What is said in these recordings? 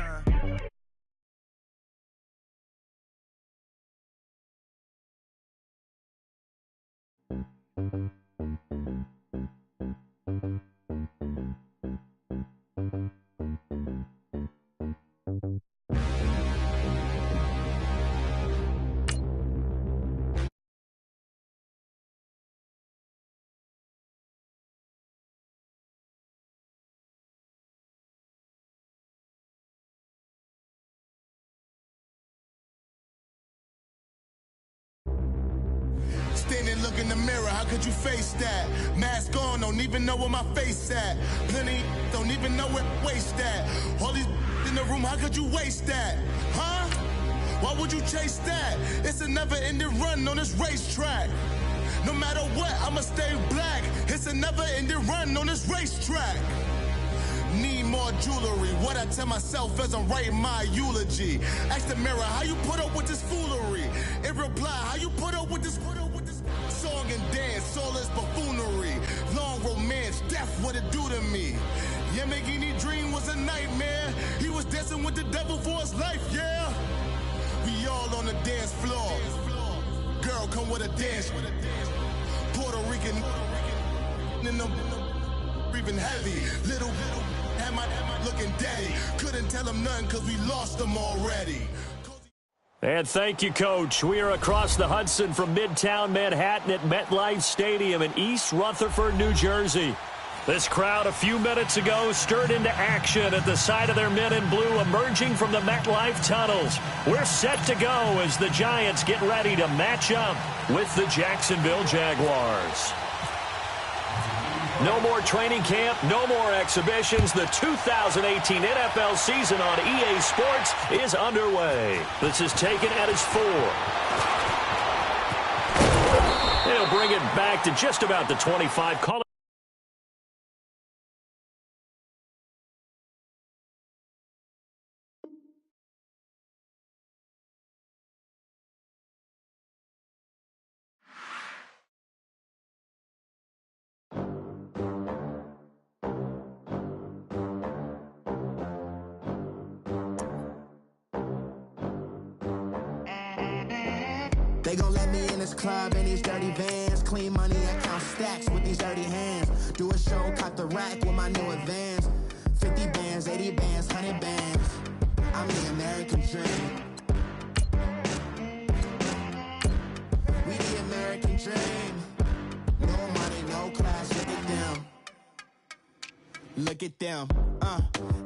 time. Standing, look in the mirror, how could you face that? Mask on, don't even know where my face at. Plenty, don't even know where waste at. All these in the room, how could you waste that? Huh? Why would you chase that? It's a never-ending run on this racetrack. No matter what, I'ma stay black. It's a never-ending run on this racetrack. Need more jewelry. What I tell myself as I'm writing my eulogy. Ask the mirror, how you put up with this foolery? In reply, how you put up with this song and dance, all this buffoonery. Long romance, death, what it do to me? Yamagini dream was a nightmare. He was dancing with the devil for his life, yeah. We all on the dance floor. Girl, come with a dance. Puerto Rican in the breathing heavy. Little am I looking daddy. Couldn't tell him nothing cause we lost him already. And thank you, Coach. We are across the Hudson from Midtown Manhattan at MetLife Stadium in East Rutherford, New Jersey. This crowd a few minutes ago stirred into action at the side of their men in blue emerging from the MetLife tunnels. We're set to go as the Giants get ready to match up with the Jacksonville Jaguars. No more training camp, no more exhibitions. The 2018 NFL season on EA Sports is underway. This is taken at its 4. They'll bring it back to just about the 25. Call it. They gon' let me in this club in these dirty vans. Clean money, I count stacks with these dirty hands. Do a show, caught the rack with my new advance. 50 bands, 80 bands, 100 bands. I'm the American dream. We the American dream. No money, no class, look at them. Look at them.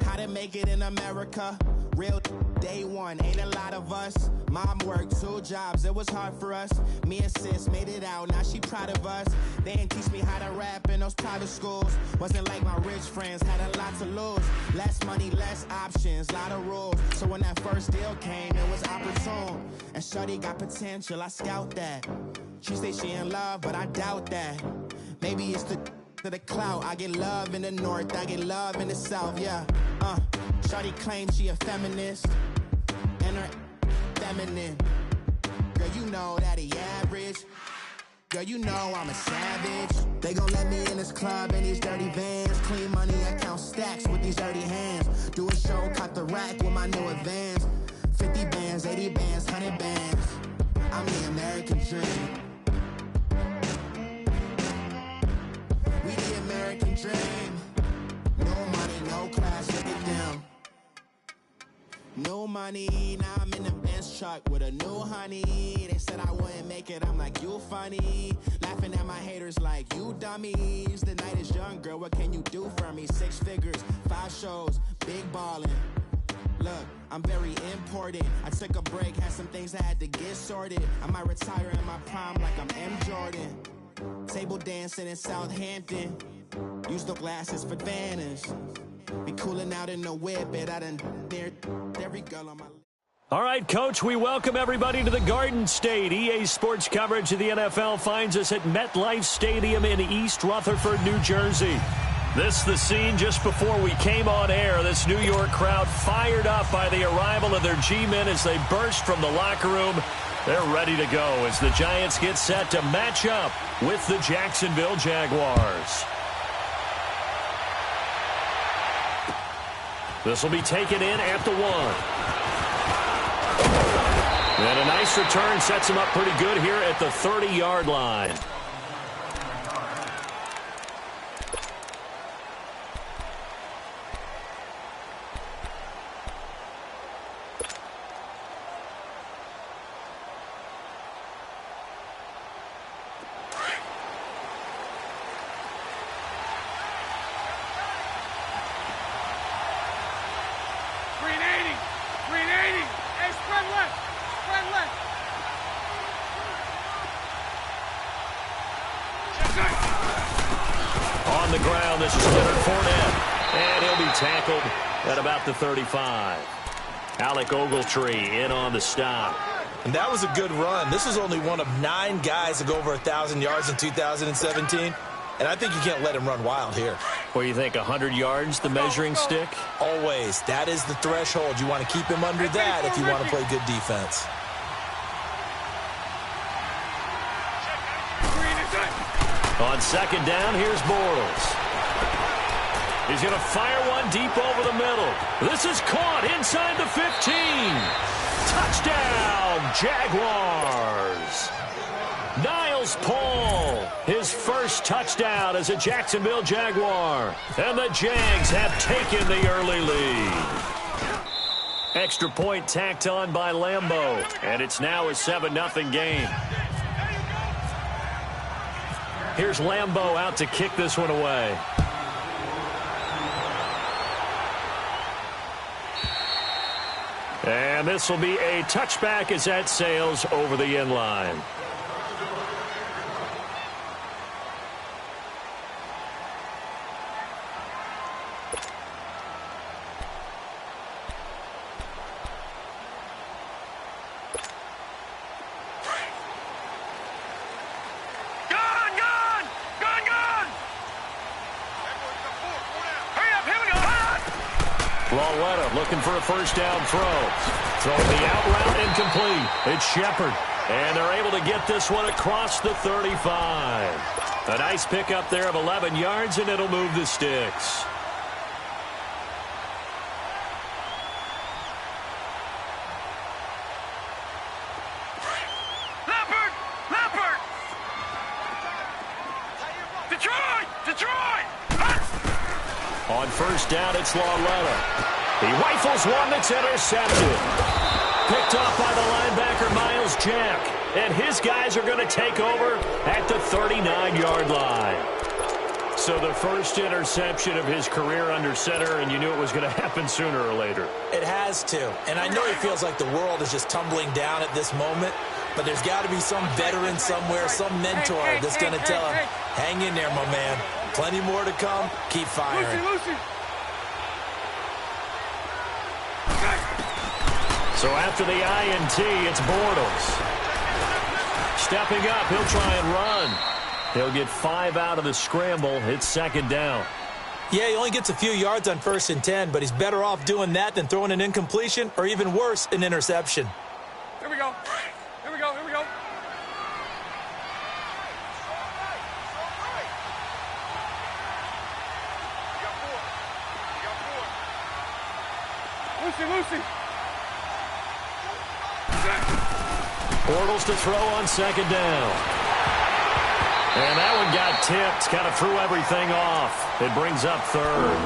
How to make it in America. Real day one, ain't a lot of us. Mom worked 2 jobs, it was hard for us. Me and sis made it out, now she proud of us. They didn't teach me how to rap in those private schools. Wasn't like my rich friends, had a lot to lose. Less money, less options, lot of rules. So when that first deal came, it was opportune. And shorty got potential, I scout that. She say she in love, but I doubt that. Maybe it's the clout. I get love in the north, I get love in the south, yeah. Shorty claims she a feminist, and her feminine. Girl, you know that he average. Girl, you know I'm a savage. They gon' let me in this club in these dirty vans. Clean money, I count stacks with these dirty hands. Do a show, caught the rack with my new advance. 50 bands, 80 bands, 100 bands. I'm the American dream. We the American dream. No money, no class, look at them. No money, now I'm in the Benz truck with a new honey. They said I wouldn't make it, I'm like, you funny. Laughing at my haters like, you dummies. The night is young, girl, what can you do for me? 6 figures, 5 shows, big ballin'. Look, I'm very important. I took a break, had some things I had to get sorted. I might retire in my prime like I'm M. Jordan. Table dancing in Southampton. Use the glasses for Vanish. Be cooling out in the whip, but I done there every girl on my. All right, Coach, we welcome everybody to the Garden State. EA Sports coverage of the NFL finds us at MetLife Stadium in East Rutherford, New Jersey. This the scene just before we came on air. This New York crowd fired up by the arrival of their G-men as they burst from the locker room. They're ready to go as the Giants get set to match up with the Jacksonville Jaguars. This will be taken in at the 1. And a nice return sets him up pretty good here at the 30-yard line. On the ground, this is Leonard Fournette. And he'll be tackled at about the 35. Alec Ogletree in on the stop. And that was a good run. This was only one of 9 guys to go over 1,000 yards in 2017. And I think you can't let him run wild here. What do you think, 100 yards, the measuring stick? Always. That is the threshold. You want to keep him under that if you want to play good defense. On second down, here's Bortles. He's going to fire one deep over the middle. This is caught inside the 15. Touchdown, Jaguars. Niles Paul, his first touchdown as a Jacksonville Jaguar. And the Jags have taken the early lead. Extra point tacked on by Lambeau. And it's now a 7-0 game. Here's Lambeau out to kick this one away. And this will be a touchback as that sails over the end line. Looking for a first down throw. Throwing the out route incomplete. It's Shepard. And they're able to get this one across the 35. A nice pickup there of 11 yards, and it'll move the sticks. Leopard! Detroit! On first down, it's Lauletta. He rifles one that's intercepted. Picked off by the linebacker, Miles Jack. And his guys are going to take over at the 39-yard line. So the first interception of his career under center, and you knew it was going to happen sooner or later. It has to. And I know he feels like the world is just tumbling down at this moment, but there's got to be some veteran somewhere, some mentor that's going to tell him, hang in there, my man. Plenty more to come. Keep firing. Lucy. So after the INT, it's Bortles. Stepping up, he'll try and run. He'll get 5 out of the scramble. It's second down. Yeah, he only gets a few yards on 1st and 10, but he's better off doing that than throwing an incompletion or even worse, an interception. Here we go. Lucy. Bortles to throw on second down. And that one got tipped. Kind of threw everything off. It brings up third.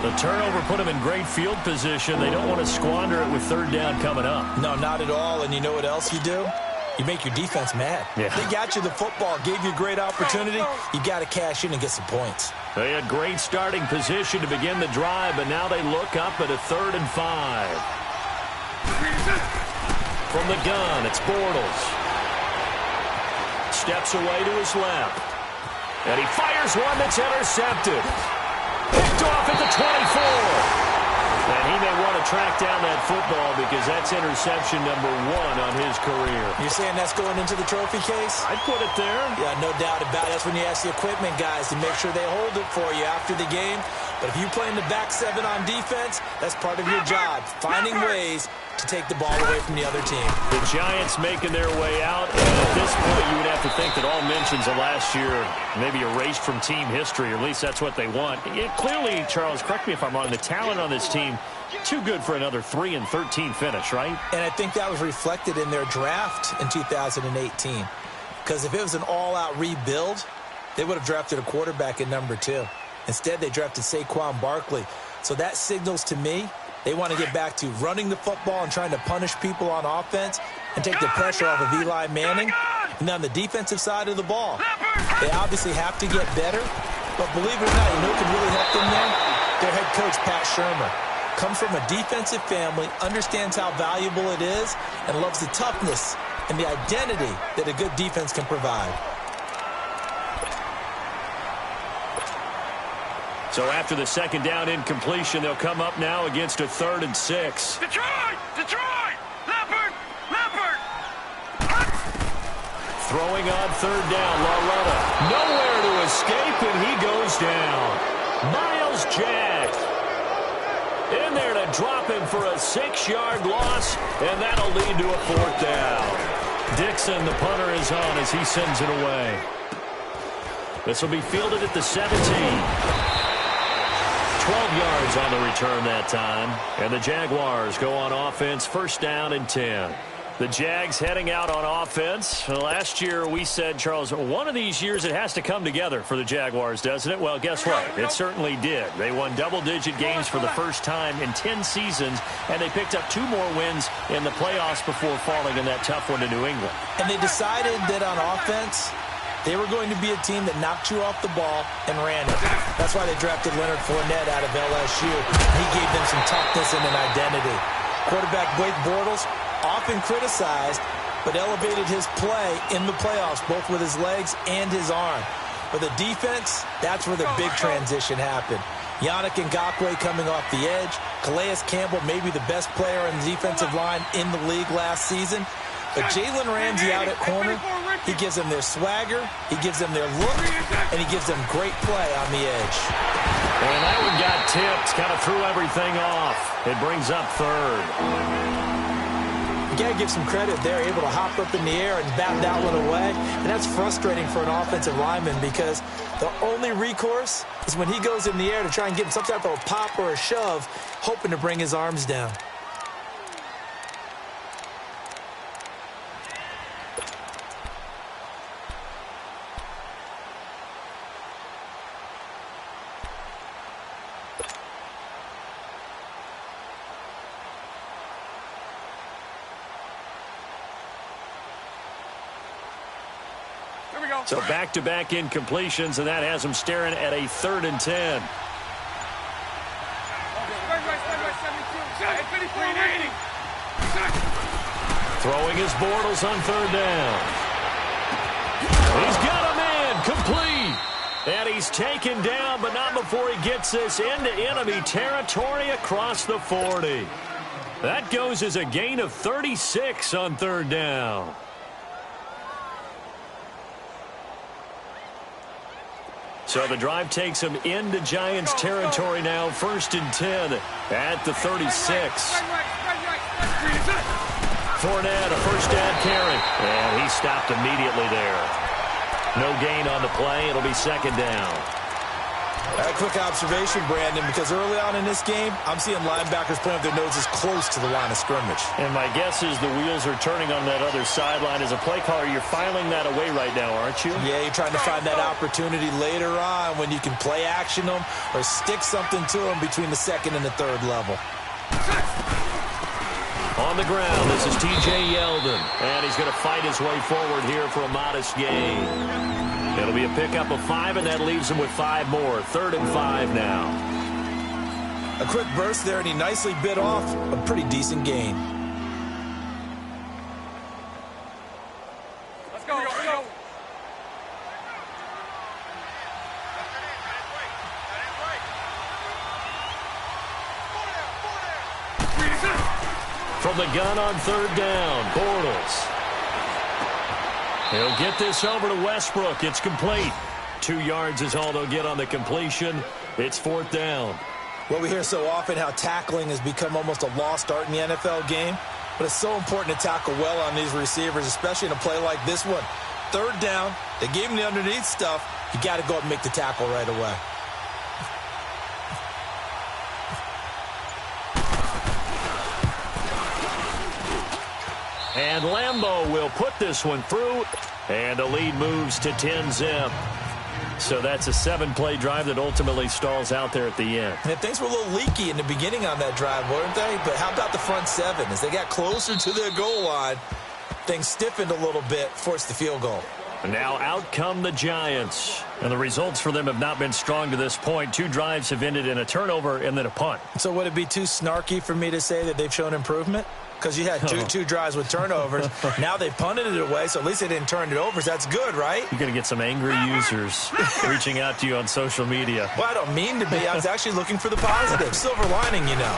The turnover put him in great field position. They don't want to squander it with third down coming up. No, not at all. And you know what else you do? You make your defense mad. Yeah. They got you the football, gave you a great opportunity. You got to cash in and get some points. They had great starting position to begin the drive, but now they look up at a 3rd and 5. From the gun, it's Bortles. Steps away to his left. And he fires one that's intercepted. Picked off at the 24. And he may want to track down that that football because that's interception number 1 on his career. You're saying that's going into the trophy case? I'd put it there. Yeah, no doubt about it. That's when you ask the equipment guys to make sure they hold it for you after the game. But if you play in the back 7 on defense, that's part of your job, finding ways to take the ball away from the other team. The Giants making their way out, and at this point you would have to think that all mentions of last year maybe erased from team history, or at least that's what they want. Clearly, Charles, correct me if I'm wrong, the talent on this team, too good for another 3-13 finish, right? And I think that was reflected in their draft in 2018. Because if it was an all-out rebuild, they would have drafted a quarterback at number 2. Instead, they drafted Saquon Barkley. So that signals to me they want to get back to running the football and trying to punish people on offense and take the pressure off of Eli Manning. And on the defensive side of the ball, they obviously have to get better. But believe it or not, you know who can really help them there? Their head coach, Pat Shermer. Comes from a defensive family, understands how valuable it is, and loves the toughness and the identity that a good defense can provide. So after the second down incompletion, they'll come up now against a 3rd and 6. Detroit! Detroit! Leopard! Leopard! Throwing on 3rd down, Loretta. Nowhere to escape, and he goes down. Miles Jack in there to drop him for a 6-yard loss, and that'll lead to a 4th down. Dixon, the punter, is on as he sends it away. This will be fielded at the 17. 12 yards on the return that time. And the Jaguars go on offense, 1st down and 10. The Jags heading out on offense. Last year we said, Charles, one of these years it has to come together for the Jaguars, doesn't it? Well, guess what? It certainly did. They won double-digit games for the first time in 10 seasons, and they picked up 2 more wins in the playoffs before falling in that tough one to New England. And they decided that on offense, they were going to be a team that knocked you off the ball and ran it. That's why they drafted Leonard Fournette out of LSU. He gave them some toughness and an identity. Quarterback Blake Bortles, often criticized, but elevated his play in the playoffs, both with his legs and his arm. For the defense, that's where the big transition happened. Yannick Ngakoue coming off the edge. Calais Campbell, maybe the best player on the defensive line in the league last season. But Jalen Ramsey out at corner, he gives them their swagger, he gives them their look, and he gives them great play on the edge. And that one got tipped, kind of threw everything off. It brings up 3rd. You got to give some credit. They're able to hop up in the air and bat that one away. And that's frustrating for an offensive lineman because the only recourse is when he goes in the air to try and get some type of a pop or a shove, hoping to bring his arms down. So back-to-back incompletions, and that has them staring at a 3rd and 10. Throwing his Bortles on 3rd down. He's got a man, complete. And he's taken down, but not before he gets this into enemy territory across the 40. That goes as a gain of 36 on 3rd down. So the drive takes him into Giants territory now, 1st and 10 at the 36. Fournette, a 1st down carry, and he stopped immediately there. No gain on the play. It'll be 2nd down. A quick observation, Brandon, because early on in this game, I'm seeing linebackers playing with their noses close to the line of scrimmage. And my guess is the wheels are turning on that other sideline. As a play caller, you're filing that away right now, aren't you? Yeah, you're trying to find that opportunity later on when you can play action them or stick something to them between the 2nd and the 3rd level. On the ground, this is T.J. Yeldon, and he's going to fight his way forward here for a modest gain. It'll be a pickup of 5, and that leaves him with 5 more. 3rd and 5 now. A quick burst there, and he nicely bit off a pretty decent gain. Let's go, let's go. from the gun on third down. Bortles. He'll get this over to Westbrook. It's complete. 2 yards is all they'll get on the completion. It's fourth down. Well, we hear so often how tackling has become almost a lost art in the NFL game, but it's so important to tackle well on these receivers, especially in a play like this one. Third down, they gave him the underneath stuff. You got to go up and make the tackle right away. And Lambeau will put this one through, and the lead moves to 10-zip. So that's a 7-play drive that ultimately stalls out there at the end. And things were a little leaky in the beginning on that drive, weren't they? But how about the front seven? As they got closer to their goal line, things stiffened a little bit, forced the field goal. And now out come the Giants. And the results for them have not been strong to this point. 2 drives have ended in a turnover and then a punt. So would it be too snarky for me to say that they've shown improvement? Because you had two drives with turnovers. Now they punted it away, so at least they didn't turn it over. So that's good, right? You're going to get some angry users reaching out to you on social media. Well, I don't mean to be. I was actually looking for the positive. Silver lining, you know.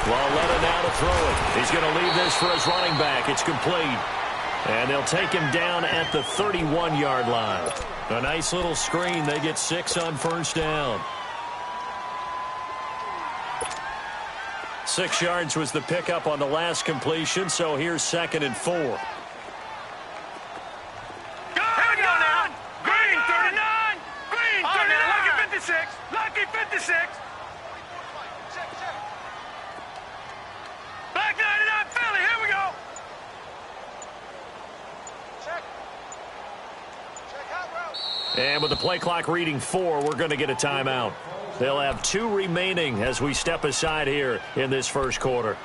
Lauletta now to throw it. He's going to leave this for his running back. It's complete. And they'll take him down at the 31-yard line. A nice little screen. They get 6 on first down. 6 yards was the pickup on the last completion, so here's 2nd and 4. Here we go now. Green 39. Green 39. Lucky 56. Lucky 56. Black 99 Philly. Here we go. And with the play clock reading 4, we're going to get a timeout. They'll have 2 remaining as we step aside here in this first quarter.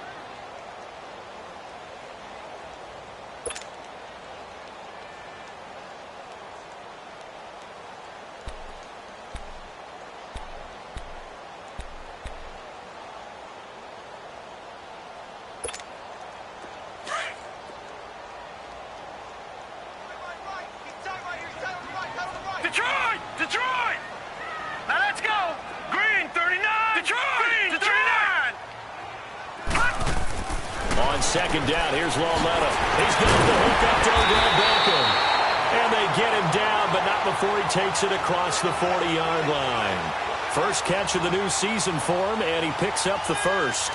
Detroit! Detroit! Now let's go! Green 39! Detroit! Green 39! On second down, here's Lauletta. He's going to hook up to Odell Beckham. And they get him down, but not before he takes it across the 40-yard line. First catch of the new season for him, and he picks up the first.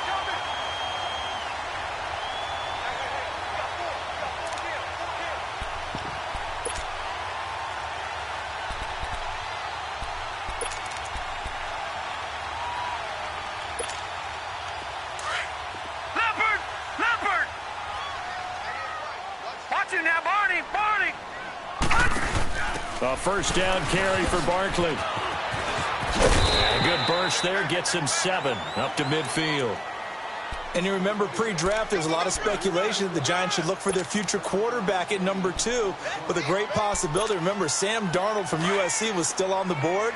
A first down carry for Barkley. And a good burst there gets him 7 up to midfield. And you remember pre-draft, there's a lot of speculation that the Giants should look for their future quarterback at number 2 with a great possibility. Remember, Sam Darnold from USC was still on the board,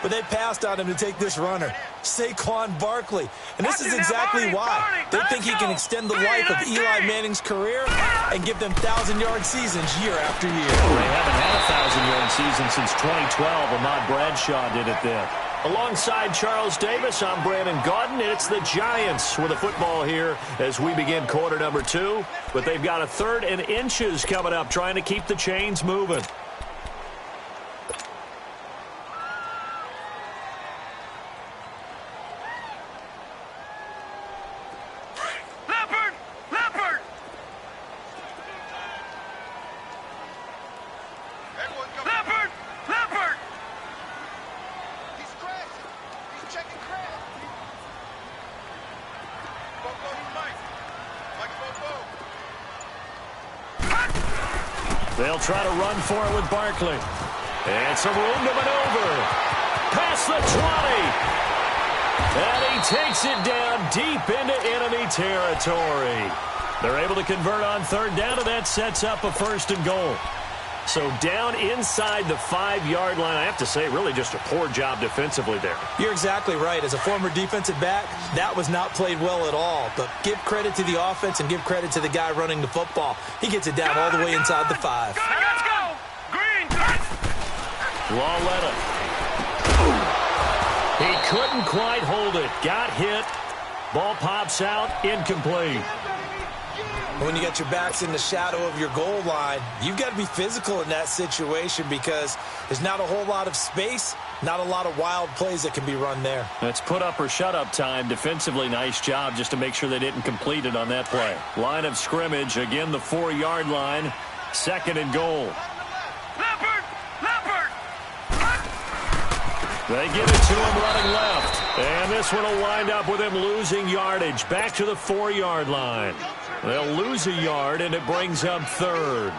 but they passed on him to take this runner, Saquon Barkley. And this is exactly why. They think he can extend the life of Eli Manning's career and give them 1,000-yard seasons year after year. They haven't had a 1,000-yard season since 2012. Ahmad Bradshaw did it then. Alongside Charles Davis, I'm Brandon Gaudin, and it's the Giants with the football here as we begin quarter number 2. But they've got a 3rd and inches coming up, trying to keep the chains moving. They'll try to run for it with Barkley. And some room to maneuver. Past the 20. And he takes it down deep into enemy territory. They're able to convert on 3rd down, and that sets up a 1st and goal. So down inside the 5-yard line. I have to say, really just a poor job defensively there. You're exactly right. As a former defensive back, that was not played well at all. But give credit to the offense and give credit to the guy running the football. He gets it down all the way inside the 5. Let's go! Green! Lauletta. He couldn't quite hold it. Got hit. Ball pops out, incomplete. When you got your backs in the shadow of your goal line, you've got to be physical in that situation because there's not a whole lot of space, not a lot of wild plays that can be run there. That's put up or shut up time. Defensively, nice job just to make sure they didn't complete it on that play. Line of scrimmage, again the 4-yard line, 2nd and goal. They give it to him running left. And this one will wind up with him losing yardage. Back to the 4-yard line. They'll lose a yard, and it brings up 3rd.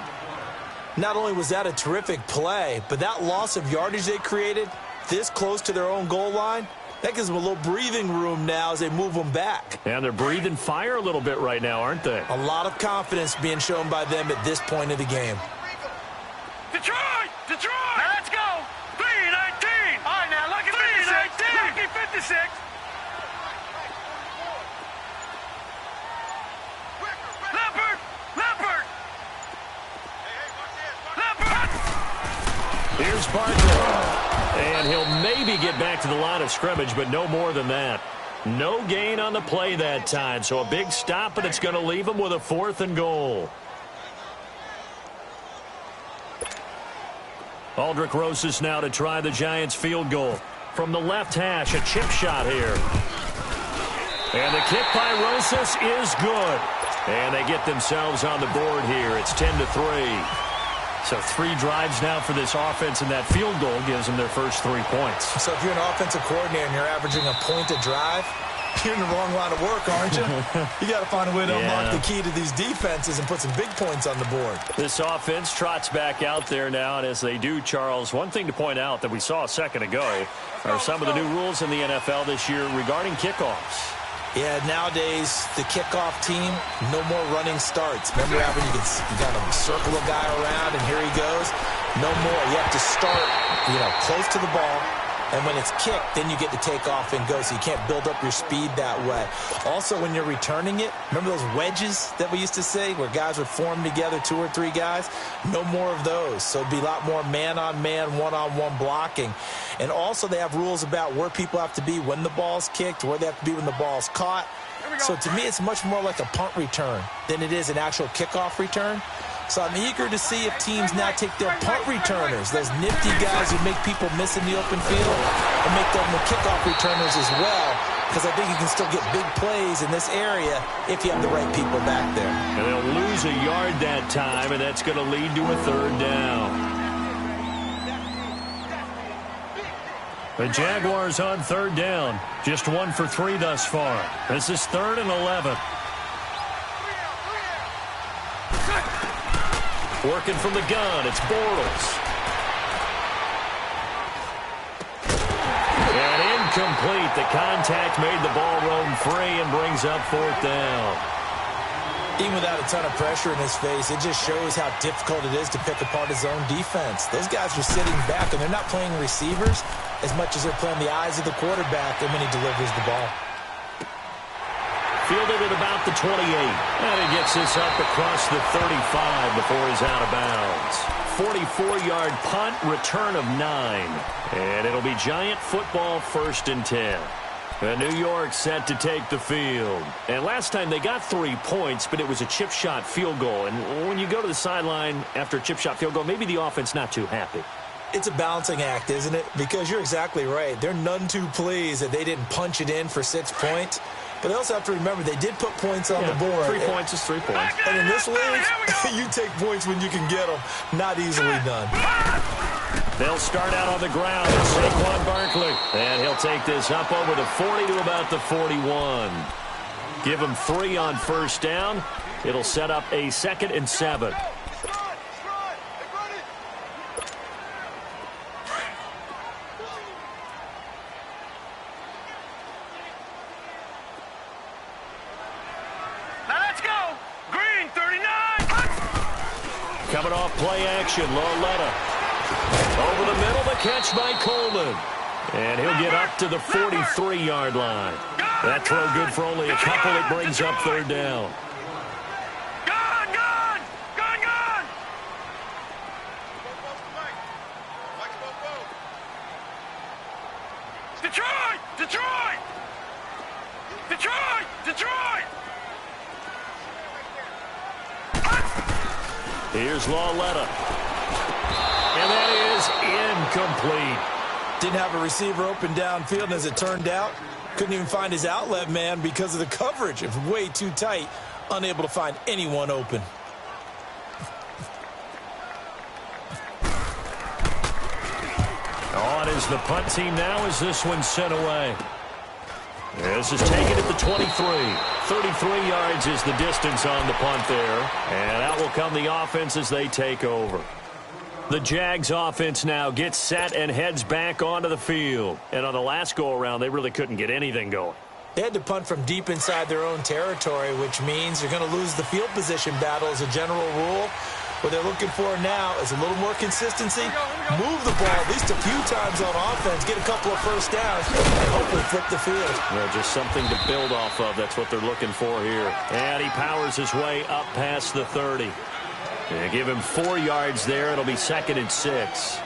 Not only was that a terrific play, but that loss of yardage they created this close to their own goal line, that gives them a little breathing room now as they move them back. And they're breathing fire a little bit right now, aren't they? A lot of confidence being shown by them at this point of the game. Detroit! Now let's go! 3-19! All right, now look at 56! Lucky 56! Leopard! Here's Barkley. And he'll maybe get back to the line of scrimmage, but no more than that. No gain on the play that time, so a big stop, and it's going to leave him with a 4th and goal. Aldrich Rosas now to try the Giants field goal. From the left hash, a chip shot here. And the kick by Rosas is good. And they get themselves on the board here. It's 10-3. So 3 drives now for this offense, and that field goal gives them their first 3 points. So if you're an offensive coordinator and you're averaging a point a drive, you're in the wrong line of work, aren't you? You got to find a way to unlock the key to these defenses and put some big points on the board. This offense trots back out there now, and as they do, Charles, one thing to point out that we saw a second ago are some of the new rules in the NFL this year regarding kickoffs. Yeah, nowadays, the kickoff team, no more running starts. Remember, Alvin, you got to circle a guy around, and here he goes. No more. You have to start, close to the ball. And when it's kicked, then you get to take off and go, so you can't build up your speed that way. Also, when you're returning it, remember those wedges that we used to say where guys would form together, 2 or 3 guys? No more of those. So it'd be a lot more man-on-man, one-on-one blocking. And also, they have rules about where people have to be when the ball's kicked, where they have to be when the ball's caught. So to me, it's much more like a punt return than it is an actual kickoff return. So I'm eager to see if teams now take their punt returners, those nifty guys who make people miss in the open field, and make them the kickoff returners as well, because I think you can still get big plays in this area if you have the right people back there. And they'll lose a yard that time, and that's going to lead to a 3rd down. The Jaguars on 3rd down. Just 1 for 3 thus far. This is 3rd and 11. Working from the gun, it's Bortles. And incomplete. The contact made the ball roam free and brings up 4th down. Even without a ton of pressure in his face, it just shows how difficult it is to pick apart his own defense. Those guys are sitting back, and they're not playing receivers as much as they're playing the eyes of the quarterback and when he delivers the ball. Fielded at about the 28. And he gets this up across the 35 before he's out of bounds. 44-yard punt, return of 9. And it'll be Giant football, 1st and 10. And New York set to take the field. And last time they got 3 points, but it was a chip shot field goal. And when you go to the sideline after a chip shot field goal, maybe the offense not too happy. It's a balancing act, isn't it? Because you're exactly right. They're none too pleased that they didn't punch it in for 6 points. But they also have to remember they did put points on the board. 3 points is 3 points. And in this league, you take points when you can get them. Not easily done. They'll start out on the ground. It's Saquon Barkley. And he'll take this up over the 40 to about the 41. Give him 3 on 1st down. It'll set up a 2nd and 7. Coming off play action, Lauletta. Over the middle, the catch by Coleman. And he'll get up to the 43-yard line. That throw good for only a couple. It brings up 3rd down. Detroit! Detroit! Detroit! Here's Lauletta. And that is incomplete. Didn't have a receiver open downfield, and as it turned out, couldn't even find his outlet man because of the coverage. It was way too tight, unable to find anyone open. On is the punt team now as this one's sent away. This is taken at the 23. 33 yards is the distance on the punt there. And out will come the offense as they take over. The Jags offense now gets set and heads back onto the field. And on the last go-around, they really couldn't get anything going. They had to punt from deep inside their own territory, which means you're going to lose the field position battle as a general rule. What they're looking for now is a little more consistency. Move the ball at least a few times on offense, get a couple of first downs, and hopefully flip the field. Well, just something to build off of. That's what they're looking for here. And he powers his way up past the 30. They give him 4 yards there. It'll be 2nd and 6.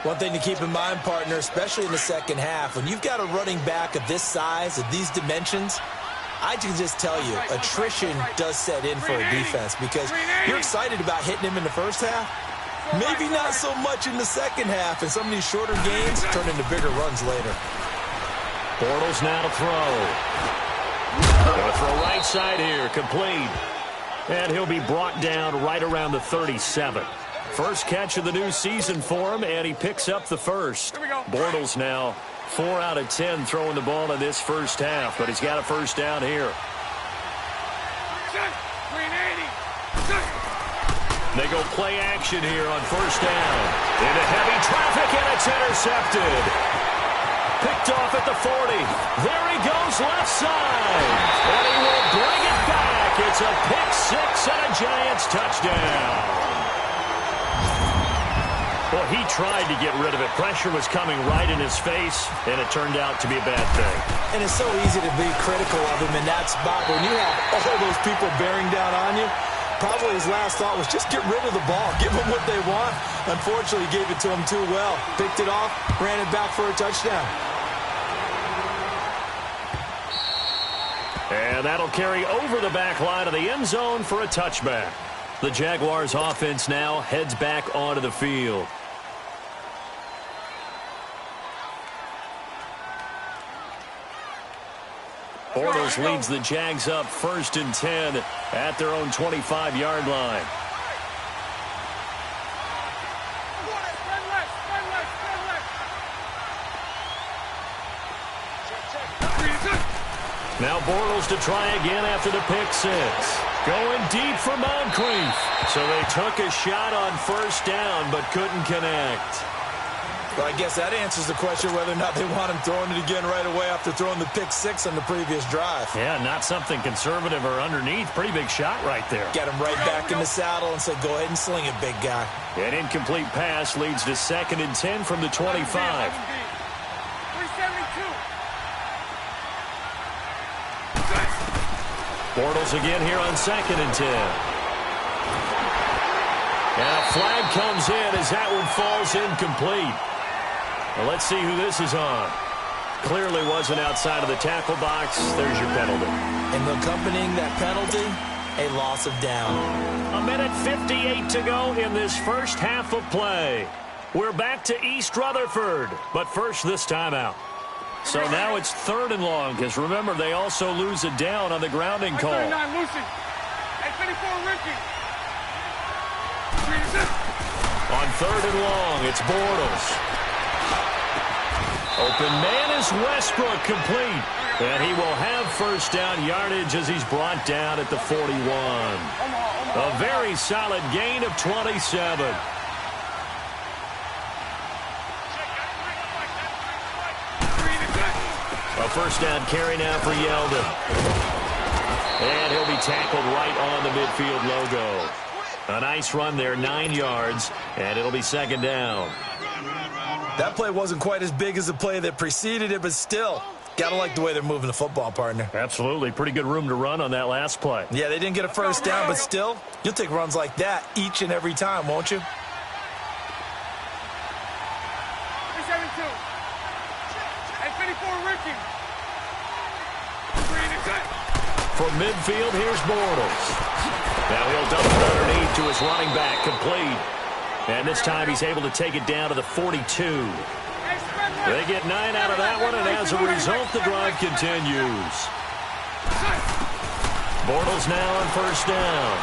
One thing to keep in mind, partner, especially in the second half, when you've got a running back of this size, of these dimensions, I can just tell you, attrition does set in for a defense because you're excited about hitting him in the first half. Maybe not so much in the second half, and some of these shorter gains turn into bigger runs later. Bortles now to throw. Going to throw right side here, complete. And he'll be brought down right around the 37. First catch of the new season for him, and he picks up the first. Bortles now 4 out of 10 throwing the ball in this first half, but he's got a first down here. They go play action here on first down. Into heavy traffic, and it's intercepted. Picked off at the 40. There he goes left side. And he will bring it back. It's a pick six and a Giants touchdown. Well, he tried to get rid of it. Pressure was coming right in his face, and it turned out to be a bad thing. And it's so easy to be critical of him in that spot. When you have all those people bearing down on you, probably his last thought was just get rid of the ball. Give them what they want. Unfortunately, he gave it to them too well. Picked it off, ran it back for a touchdown. And that'll carry over the back line of the end zone for a touchback. The Jaguars offense now heads back onto the field. Bortles leads the Jags up 1st and 10 at their own 25-yard line. Now Bortles to try again after the pick six. Going deep for Moncrief. So they took a shot on first down but couldn't connect. Well, I guess that answers the question whether or not they want him throwing it again right away after throwing the pick six on the previous drive. Yeah, not something conservative or underneath. Pretty big shot right there. Get him right back in the saddle and say, go ahead and sling it, big guy. An incomplete pass leads to 2nd and 10 from the 25. 372. Bortles again here on 2nd and 10. And a flag comes in as that one falls incomplete. Well, let's see who this is on. Clearly wasn't outside of the tackle box. There's your penalty. And accompanying that penalty, a loss of down. 1:58 to go in this first half of play. We're back to East Rutherford, but first this timeout. So now it's 3rd and long, because remember, they also lose a down on the grounding call. 39, Lucy. 824, Ricky. On 3rd and long, it's Bortles. Open man is Westbrook, complete. And he will have first down yardage as he's brought down at the 41. A very solid gain of 27. A first down carry now for Yeldon. And he'll be tackled right on the midfield logo. A nice run there, 9 yards, and it'll be 2nd down. That play wasn't quite as big as the play that preceded it, but still, gotta like the way they're moving the football, partner. Absolutely. Pretty good room to run on that last play. Yeah, they didn't get a first down, but still, you'll take runs like that each and every time, won't you? 372. 854, Ricky. 3 and 10. From midfield, here's Bortles. Now he'll dump it underneath to his running back, complete. And this time he's able to take it down to the 42. They get 9 out of that one, and as a result, the drive continues. Bortles now on first down.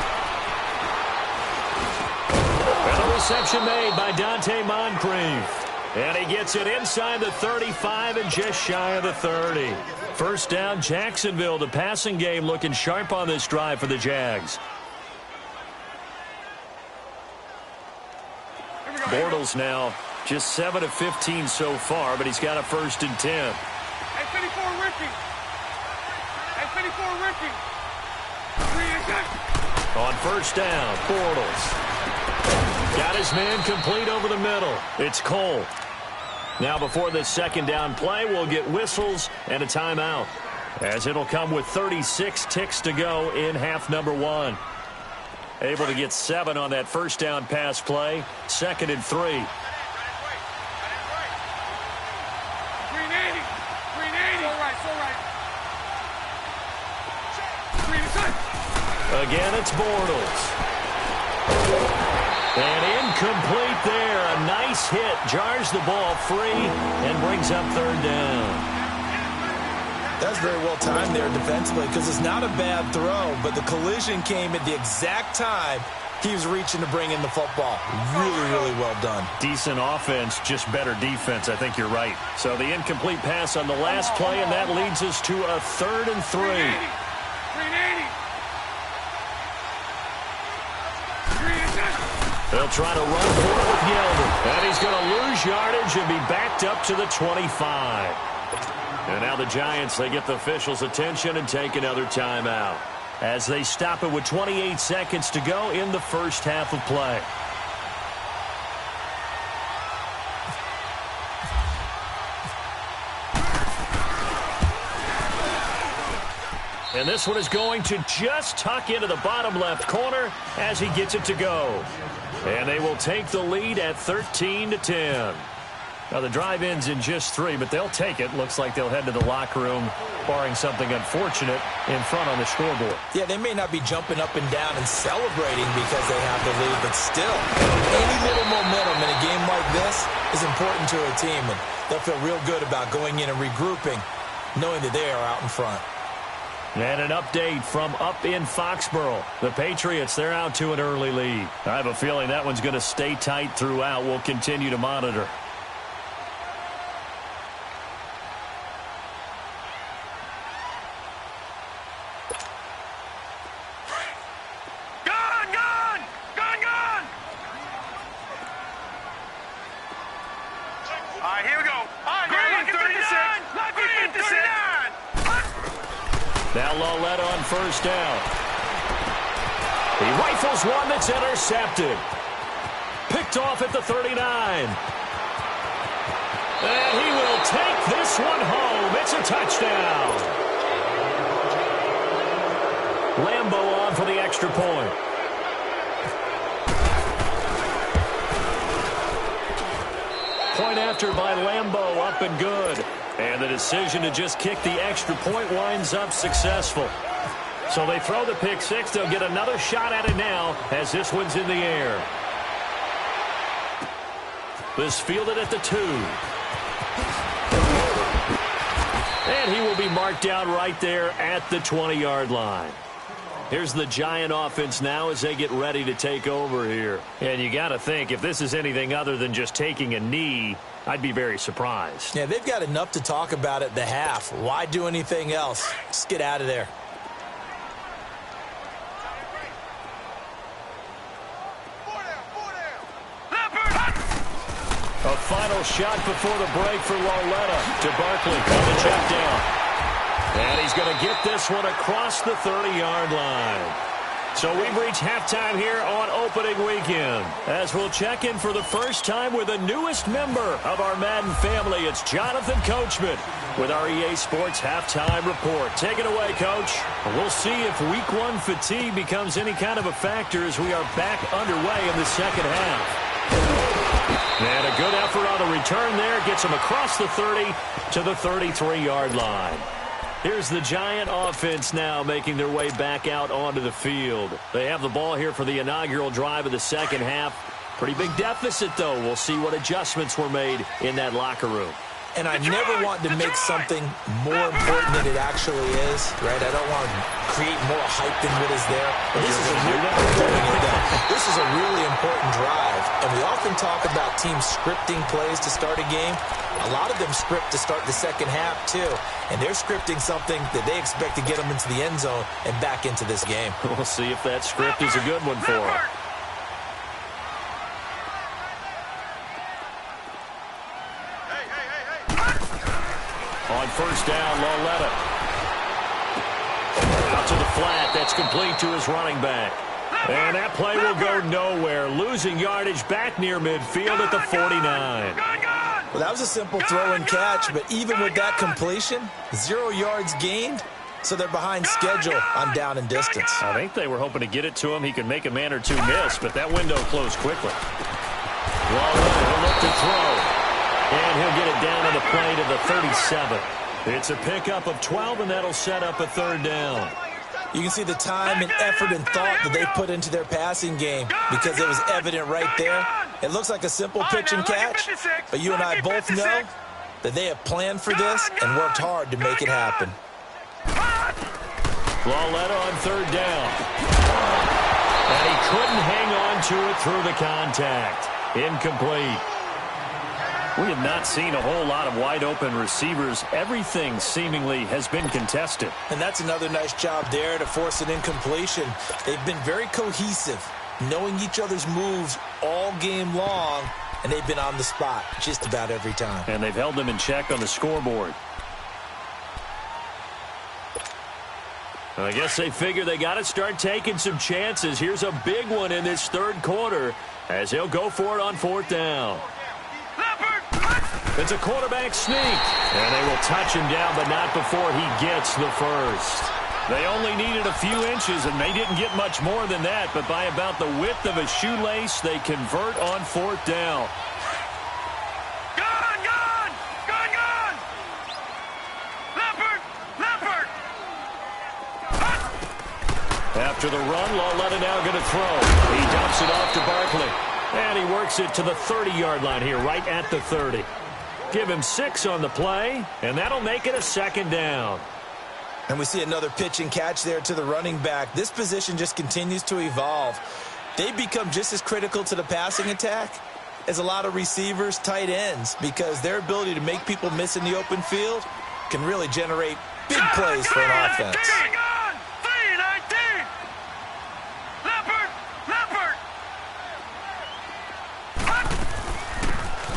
And the reception made by Dante Moncrief. And he gets it inside the 35 and just shy of the 30. First down, Jacksonville. The passing game looking sharp on this drive for the Jags. Bortles now just 7 of 15 so far, but he's got a 1st and 10. Hey, 54 Ricky. Hey, 54 Ricky. On first down, Bortles. Got his man complete over the middle. It's Cole. Now before this second down play, we'll get whistles and a timeout, as it'll come with 36 ticks to go in half number 1. Able to get 7 on that first down pass play. 2nd and 3. Green 80. Green 80. All right, all right. Again, it's Bortles. And incomplete there. A nice hit. Jars the ball free and brings up 3rd down. That's very well timed there defensively, because it's not a bad throw, but the collision came at the exact time he was reaching to bring in the football. Really, really well done. Decent offense, just better defense. I think you're right. So the incomplete pass on the last play, and that leads us to a 3rd and 3. They'll try to run for it with Yeldon. And he's going to lose yardage and be backed up to the 25. And now the Giants, they get the officials' attention and take another timeout, as they stop it with 28 seconds to go in the first half of play. And this one is going to just tuck into the bottom left corner as he gets it to go. And they will take the lead at 13-10. Now, the drive ends in just 3, but they'll take it. Looks like they'll head to the locker room, barring something unfortunate, in front on the scoreboard. Yeah, they may not be jumping up and down and celebrating because they have the lead, but still, any little momentum in a game like this is important to a team, and they'll feel real good about going in and regrouping, knowing that they are out in front. And an update from up in Foxborough. The Patriots, they're out to an early lead. I have a feeling that one's going to stay tight throughout. We'll continue to monitor. First down. He rifles one that's intercepted. Picked off at the 39. And he will take this one home. It's a touchdown. Lambo on for the extra point. Point after by Lambo, up and good. And the decision to just kick the extra point winds up successful. So they throw the pick 6. They'll get another shot at it now as this one's in the air. This fielded at the 2. And he will be marked down right there at the 20-yard line. Here's the Giant offense now as they get ready to take over here. And you got to think, if this is anything other than just taking a knee, I'd be very surprised. Yeah, they've got enough to talk about at the half. Why do anything else? Just get out of there. A final shot before the break for Lauletta to Barkley on the check down. And he's going to get this one across the 30-yard line. So we've reached halftime here on opening weekend, as we'll check in for the first time with the newest member of our Madden family. It's Jonathan Coachman with our EA Sports halftime report. Take it away, Coach. We'll see if Week 1 fatigue becomes any kind of a factor as we are back underway in the second half. And a good effort on the return there. Gets him across the 30 to the 33-yard line. Here's the Giant offense now making their way back out onto the field. They have the ball here for the inaugural drive of the second half. Pretty big deficit, though. We'll see what adjustments were made in that locker room. And I never want to make something more important than it actually is, right? I don't want to create more hype than what is there. But this is a really important drive. And we often talk about teams scripting plays to start a game. A lot of them script to start the second half, too. And they're scripting something that they expect to get them into the end zone and back into this game. We'll see if that script is a good one for them. On first down, Lauletta. Out to the flat. That's complete to his running back. And that play will go nowhere. Losing yardage back near midfield at the 49. Well, that was a simple throw and catch, but even with that completion, 0 yards gained, so they're behind schedule on down and distance. I think they were hoping to get it to him. He could make a man or two miss, but that window closed quickly. Lauletta will look to throw. And he'll get it down on the play to the 37. It's a pickup of 12, and that'll set up a third down. You can see the time and effort and thought that they put into their passing game because it was evident right there. It looks like a simple pitch and catch, but you and I both know that they have planned for this and worked hard to make it happen. Lauletta on third down. And he couldn't hang on to it through the contact. Incomplete. We have not seen a whole lot of wide-open receivers. Everything seemingly has been contested. And that's another nice job there to force an incompletion. They've been very cohesive, knowing each other's moves all game long, and they've been on the spot just about every time. And they've held them in check on the scoreboard. I guess they figure they got to start taking some chances. Here's a big one in this third quarter as he'll go for it on fourth down. It's a quarterback sneak, and they will touch him down, but not before he gets the first. They only needed a few inches, and they didn't get much more than that, but by about the width of a shoelace, they convert on fourth down. Gone! Leopard! After the run, Lauletta now going to throw. He dumps it off to Barkley, and he works it to the 30-yard line here, right at the 30. Give him 6 on the play, and that'll make it a second down. And we see another pitch and catch there to the running back. This position just continues to evolve. They become just as critical to the passing attack as a lot of receivers, tight ends, because their ability to make people miss in the open field can really generate big plays for an offense.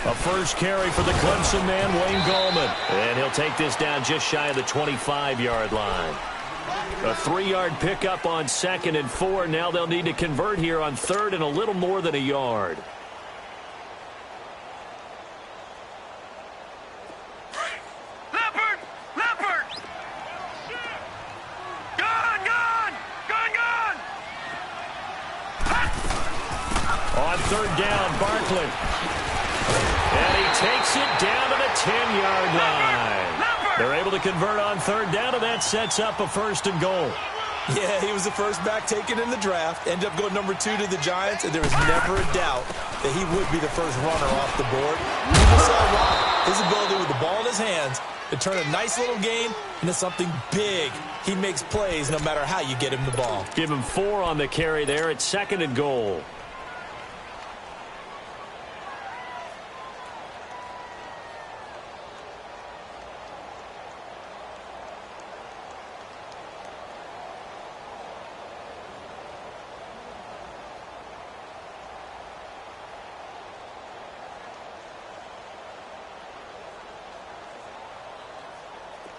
A first carry for the Clemson man, Wayne Gallman. And he'll take this down just shy of the 25-yard line. A 3-yard pickup on 2nd and 4. Now they'll need to convert here on 3rd and a little more than a yard. Leopard! Gone! On 3rd down, Barkley. And he takes it down to the 10-yard line. They're able to convert on 3rd down, and that sets up a 1st and goal. Yeah, he was the first back taken in the draft. Ended up going number 2 to the Giants, and there was never a doubt that he would be the first runner off the board. People saw why. His ability with the ball in his hands to turn a nice little game into something big. He makes plays no matter how you get him the ball. Give him 4 on the carry there at 2nd and goal.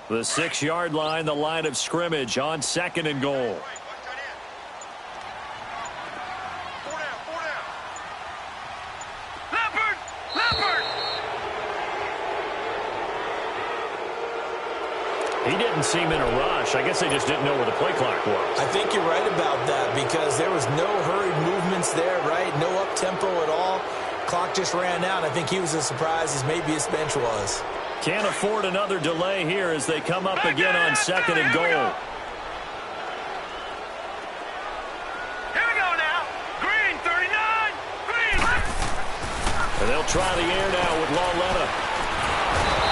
The 6-yard line, the line of scrimmage on 2nd and goal. He didn't seem in a rush. I guess they just didn't know where the play clock was. I think you're right about that because there was no hurried movements there, right? No up-tempo at all. Clock just ran out. I think he was as surprised as maybe his bench was. Can't afford another delay here as they come up again on second and goal. Here we go now. Green, 39. Green. And they'll try the air now with Lauletta.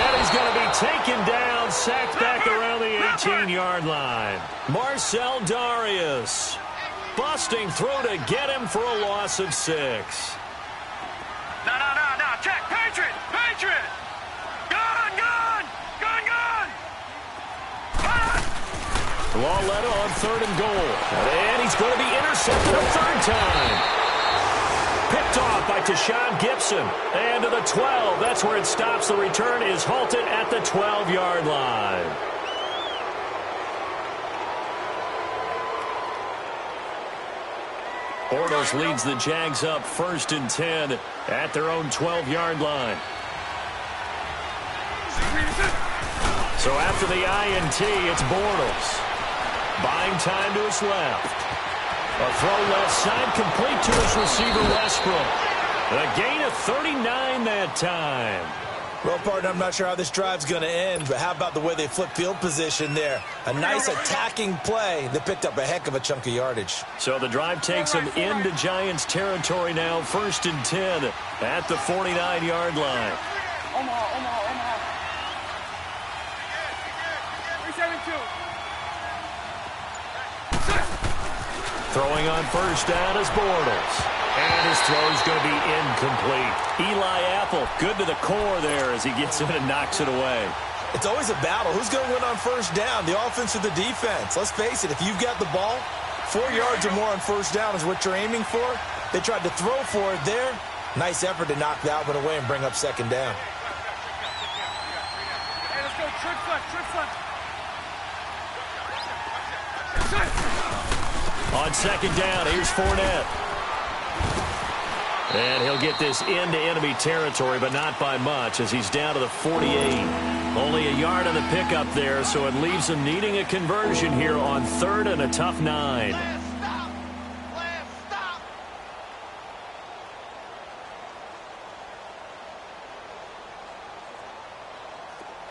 And he's going to be taken down, sacked back around the 18-yard line. Marcel Darius busting through to get him for a loss of 6. No. Check. Patriot. Gun. Lauletta on third and goal. And he's going to be intercepted a third time. Picked off by Tashawn Gibson. And to the 12. That's where it stops. The return is halted at the 12-yard line. Bortles leads the Jags up 1st and 10 at their own 12-yard line. So after the INT, it's Bortles. Buying time to his left. A throw left side complete to his receiver Westbrook. A gain of 39 that time. Well, partner, I'm not sure how this drive's going to end, but how about the way they flip field position there? A nice attacking play that picked up a heck of a chunk of yardage. So the drive takes him into Giants territory now, 1st and 10 at the 49-yard line. Omaha. 372. Throwing on first down is Bortles. And his throw's going to be incomplete. Eli Apple, good to the core there as he gets in and knocks it away. It's always a battle. Who's going to win on first down, the offense or the defense? Let's face it, if you've got the ball, 4 yards or more on first down is what you're aiming for. They tried to throw for it there. Nice effort to knock that one away and bring up second down. Hey, let's go. Trick front. On second down, here's Fournette. And he'll get this into enemy territory, but not by much as he's down to the 48. Only a yard on the pickup there, so it leaves him needing a conversion here on 3rd and a tough 9.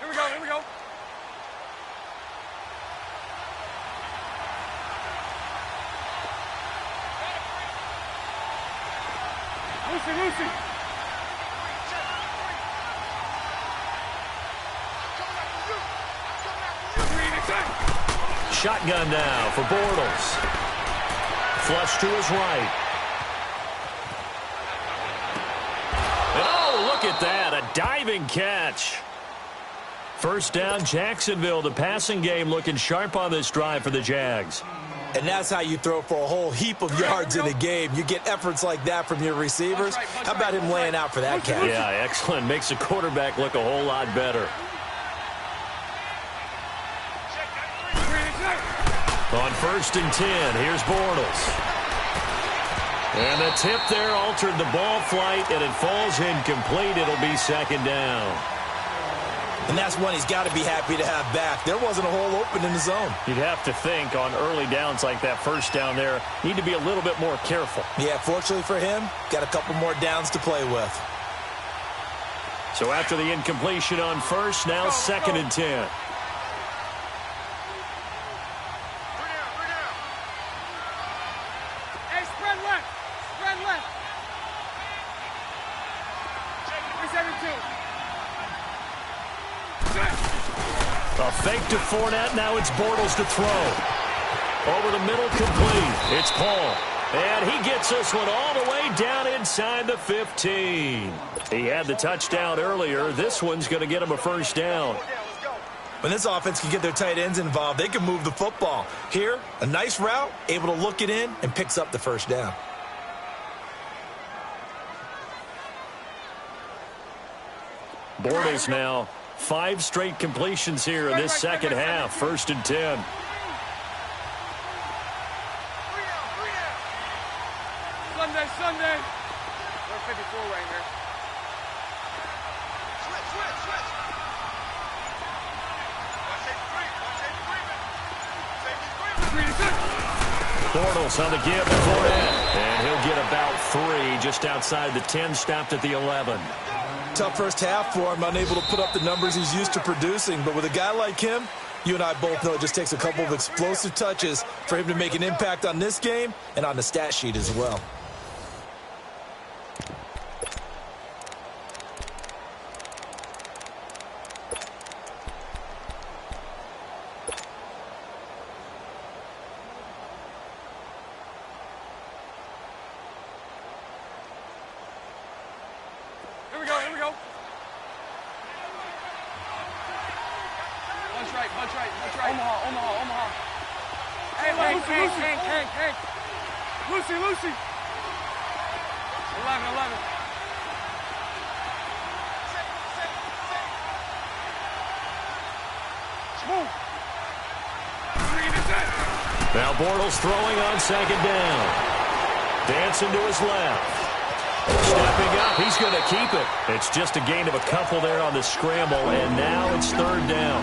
Here we go. Lucy. Shotgun now for Bortles. Flush to his right. And oh, look at that, a diving catch. First down, Jacksonville. The passing game looking sharp on this drive for the Jags. And that's how you throw for a whole heap of yards in a game. You get efforts like that from your receivers. How about him laying out for that catch? Yeah, excellent. Makes the quarterback look a whole lot better. On 1st and 10, here's Bortles. And the tip there altered the ball flight, and it falls incomplete. It'll be second down. And that's one he's got to be happy to have back. There wasn't a hole open in the zone. You'd have to think on early downs like that first down there, need to be a little bit more careful. Yeah, fortunately for him, got a couple more downs to play with. So after the incompletion on first, now 2nd and 10. Hey, spread left. 372. A fake to Fournette. Now it's Bortles to throw. Over the middle, complete. It's Paul. And he gets this one all the way down inside the 15. He had the touchdown earlier. This one's going to get him a first down. When this offense can get their tight ends involved, they can move the football. Here, a nice route, able to look it in, and picks up the first down. Bortles now. 5 straight completions here in this second half. 1st and 10. Sunday. 154 right here. Bortles on the give to Fournette. And he'll get about 3 just outside the 10, stopped at the 11. Tough first half for him, unable to put up the numbers he's used to producing. But with a guy like him, you and I both know it just takes a couple of explosive touches for him to make an impact on this game and on the stat sheet as well. Here we go. Punch right. Omaha. Hey, Lucy. 11. Smooth. Now Bortles throwing on second down. Dancing to his left. Stepping up, he's going to keep it. It's just a gain of a couple there on the scramble, and now it's third down.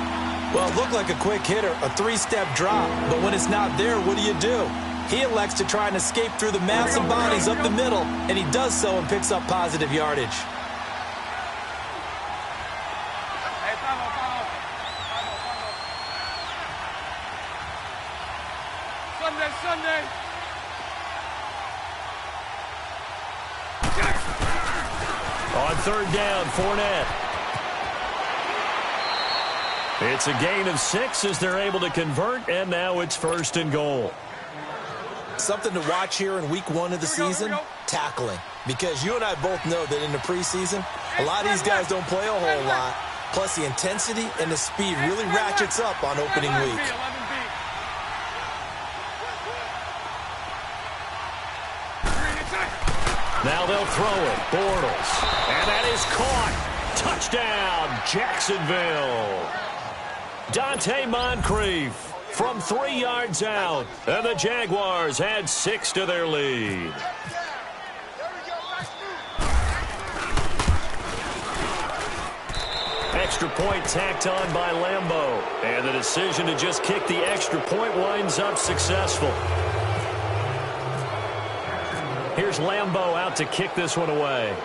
Well, it looked like a quick hitter, a three-step drop, but when it's not there, what do? He elects to try and escape through the mass of bodies up the middle, and he does so and picks up positive yardage. Hey, follow. Sunday. On third down, Fournette. It's a gain of 6 as they're able to convert, and now it's first and goal. Something to watch here in week 1 of the season, tackling. Because you and I both know that in the preseason, a lot of these guys don't play a whole lot. Plus, the intensity and the speed really ratchets up on opening week. Now they'll throw it. Bortles. And that is caught. Touchdown, Jacksonville. Dante Moncrief from 3 yards out. And the Jaguars add 6 to their lead. Extra point tacked on by Lambeau. And the decision to just kick the extra point winds up successful. Here's Lambeau out to kick this one away.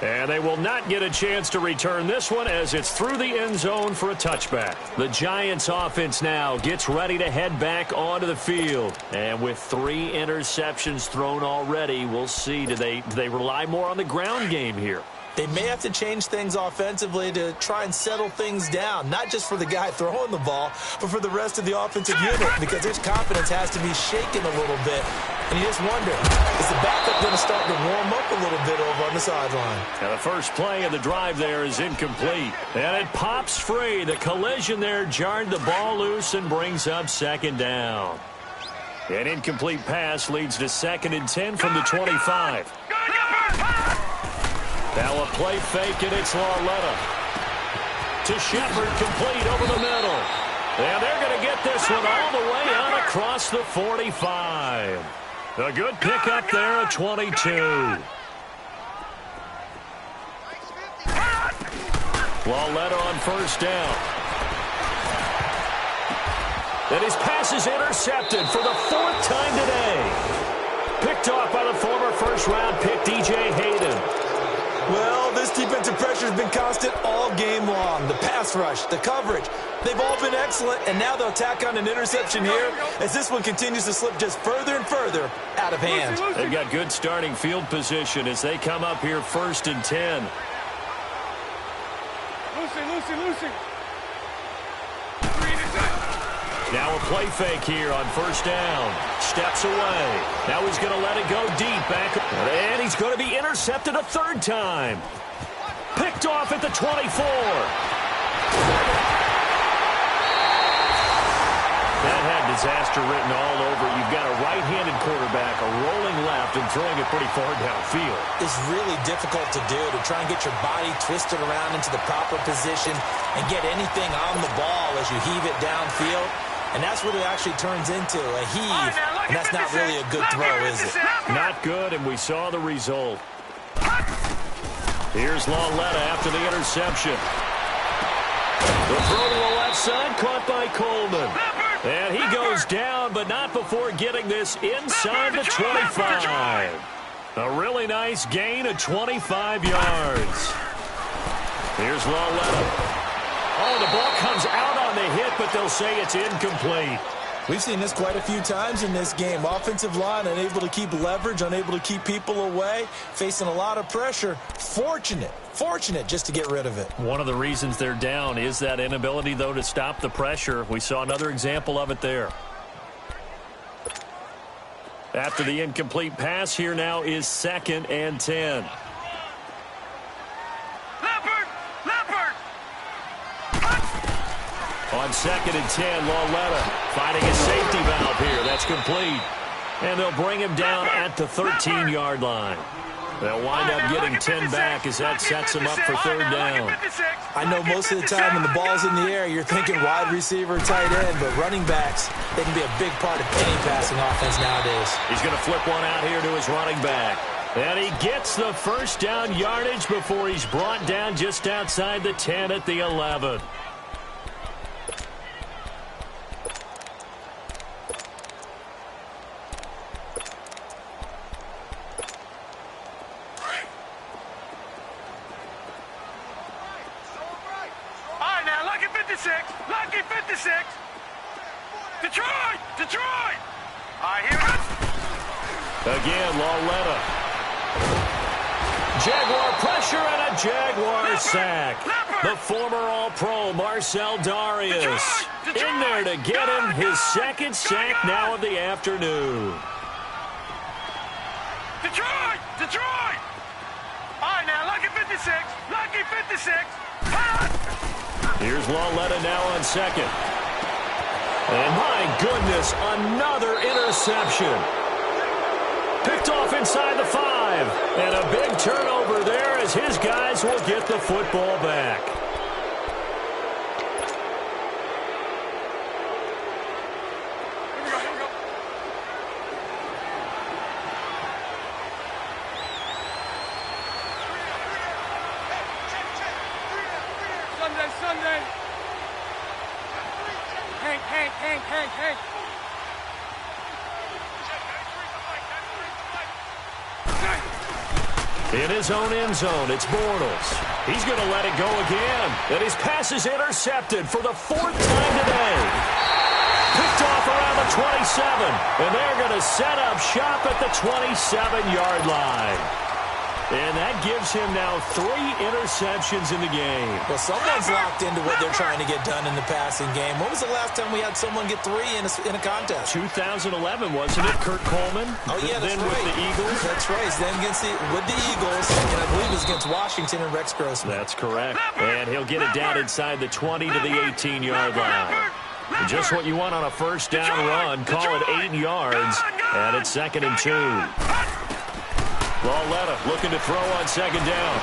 And they will not get a chance to return this one as it's through the end zone for a touchback. The Giants offense now gets ready to head back onto the field. And with 3 interceptions thrown already, we'll see. Do they rely more on the ground game here? They may have to change things offensively to try and settle things down, not just for the guy throwing the ball, but for the rest of the offensive unit, because his confidence has to be shaken a little bit. And you just wonder, is the backup going to start to warm up a little bit over on the sideline? Now the first play of the drive there is incomplete. And it pops free. The collision there jarred the ball loose and brings up second down. An incomplete pass leads to 2nd and 10 from the 25. Now a play fake, and it's Lauletta. To Shepard, complete over the middle. And they're going to get this one all the way out across the 45. A good pickup there at 22. Lauletta on first down. And his pass is intercepted for the 4th time today. Picked off by the former first-round pick, DJ Hayden. Well, this defensive pressure has been constant all game long. The pass rush, the coverage, they've all been excellent, and now they'll tack on an interception here as this one continues to slip just further and further out of hand. They've got good starting field position as they come up here 1st and 10. Lucy. Now a play fake here on first down. Steps away. Now he's going to let it go deep back. And he's going to be intercepted a 3rd time. Picked off at the 24. That had disaster written all over. You've got a right-handed quarterback, a rolling left, and throwing it pretty far downfield. It's really difficult to do, to try and get your body twisted around into the proper position and get anything on the ball as you heave it downfield. And that's what it actually turns into, a heave. And that's not really a good throw, is it? Not good, and we saw the result. Here's Lauletta after the interception. The throw to the left side, caught by Coleman. And he goes down, but not before getting this inside the 25. A really nice gain of 25 yards. Here's Lawletta. Oh, the ball comes out on the hit, but they'll say it's incomplete. We've seen this quite a few times in this game. Offensive line unable to keep leverage, unable to keep people away, facing a lot of pressure. Fortunate just to get rid of it. One of the reasons they're down is that inability, though, to stop the pressure. We saw another example of it there. After the incomplete pass, here now is 2nd and 10. On 2nd and 10, Lawletta finding a safety valve here. That's complete. And they'll bring him down at the 13-yard line. They'll wind up getting 10 back as that sets them up for 3rd down. I know most of the time when the ball's in the air, you're thinking wide receiver, tight end, but running backs, they can be a big part of any passing offense nowadays. He's going to flip one out here to his running back. And he gets the 1st down yardage before he's brought down just outside the 10 at the 11. Lucky 56. Detroit. I hear it. Again, Lawletta. Jaguar pressure and a Jaguar sack. The former All-Pro Marcel Darius in there to get him his 2nd sack now of the afternoon. Detroit. All right, now, Lucky 56. Here's Lawletta now on 2nd. And my goodness, another interception. Picked off inside the 5. And a big turnover there as his guys will get the football back. Sunday. Hank. In his own end zone, it's Bortles. He's going to let it go again. And his pass is intercepted for the 4th time today. Picked off around the 27. And they're going to set up shop at the 27-yard line. And that gives him now 3 interceptions in the game. Well, someone's locked into what they're trying to get done in the passing game. When was the last time we had someone get 3 in a contest? 2011, wasn't it? Kurt Coleman? Oh, yeah, that's then right. with the Eagles. That's right. Then with the Eagles, and I believe it was against Washington and Rex Grossman. That's correct. And he'll get it down inside the 20 to the 18-yard line. And just what you want on a 1st down run. Call it 8 yards. And it's 2nd and 2. Lawletta looking to throw on 2nd down.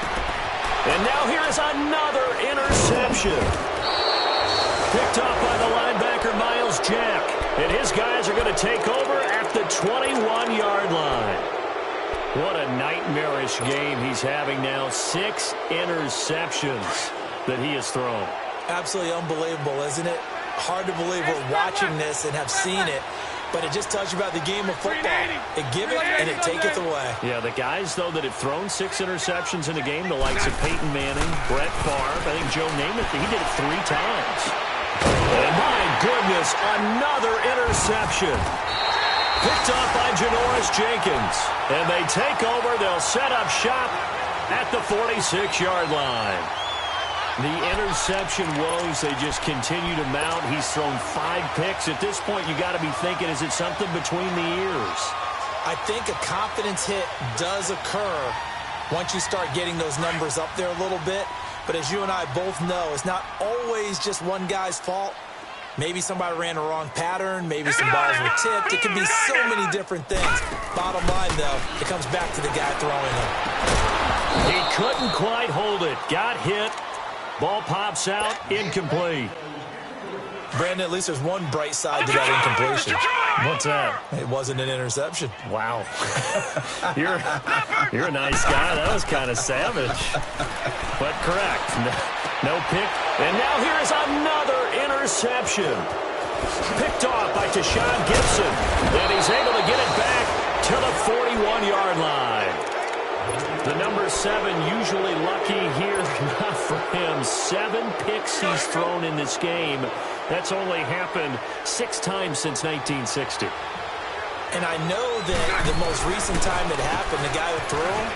And now here is another interception. Picked off by the linebacker, Miles Jack. And his guys are going to take over at the 21-yard line. What a nightmarish game he's having now. 6 interceptions that he has thrown. Absolutely unbelievable, isn't it? Hard to believe we're watching this and have seen it. But it just tells you about the game of football. It give it and it taketh away. Yeah, the guys, though, that have thrown 6 interceptions in a game, the likes of Peyton Manning, Brett Favre, I think Joe Namath, he did it 3 times. And my goodness, another interception. Picked off by Janoris Jenkins. And they take over. They'll set up shop at the 46-yard line. The interception woes, they just continue to mount. He's thrown 5 picks. At this point, you got to be thinking, is it something between the ears? I think a confidence hit does occur once you start getting those numbers up there a little bit. But as you and I both know, it's not always just one guy's fault. Maybe somebody ran a wrong pattern. Maybe some balls were tipped. It can be so many different things. Bottom line, though, it comes back to the guy throwing them. He couldn't quite hold it. Got hit. Ball pops out, incomplete. Brandon, at least there's one bright side to that incompletion. What's that? It wasn't an interception. Wow. You're a nice guy. That was kind of savage. But correct. No pick. And now here is another interception. Picked off by Tashawn Gibson. And he's able to get it back to the 41-yard line. The number 7 usually lucky here. Not for him. 7 picks he's thrown in this game. That's only happened 6 times since 1960. And I know that the most recent time it happened, the guy who threw him,